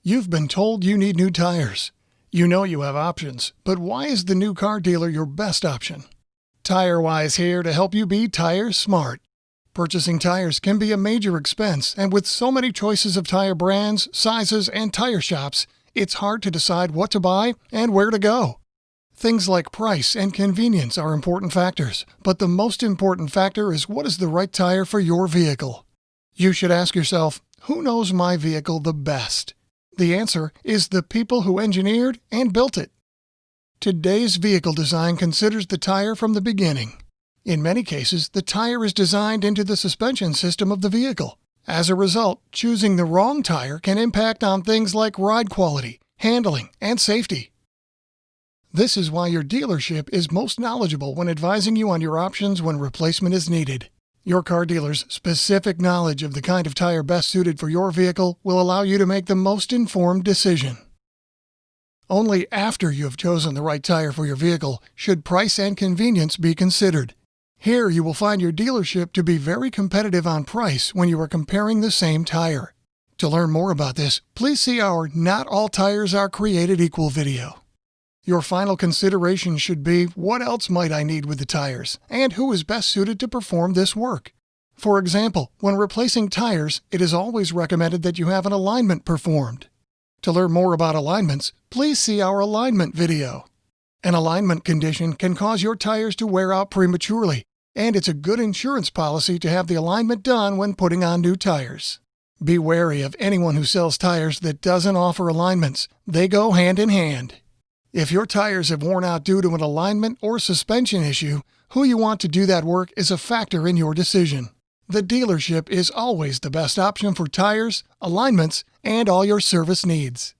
You've been told you need new tires. You know you have options, but why is the new car dealer your best option? TireWise here to help you be tire smart. Purchasing tires can be a major expense, and with so many choices of tire brands, sizes, and tire shops, it's hard to decide what to buy and where to go. Things like price and convenience are important factors, but the most important factor is what is the right tire for your vehicle. You should ask yourself, who knows my vehicle the best? The answer is the people who engineered and built it. Today's vehicle design considers the tire from the beginning. In many cases, the tire is designed into the suspension system of the vehicle. As a result, choosing the wrong tire can impact on things like ride quality, handling, and safety. This is why your dealership is most knowledgeable when advising you on your options when replacement is needed. Your car dealer's specific knowledge of the kind of tire best suited for your vehicle will allow you to make the most informed decision. Only after you have chosen the right tire for your vehicle should price and convenience be considered. Here you will find your dealership to be very competitive on price when you are comparing the same tire. To learn more about this, please see our Not All Tires Are Created Equal video. Your final consideration should be, what else might I need with the tires, and who is best suited to perform this work? For example, when replacing tires, it is always recommended that you have an alignment performed. To learn more about alignments, please see our alignment video. An alignment condition can cause your tires to wear out prematurely, and it's a good insurance policy to have the alignment done when putting on new tires. Be wary of anyone who sells tires that doesn't offer alignments. They go hand in hand. If your tires have worn out due to an alignment or suspension issue, who you want to do that work is a factor in your decision. The dealership is always the best option for tires, alignments, and all your service needs.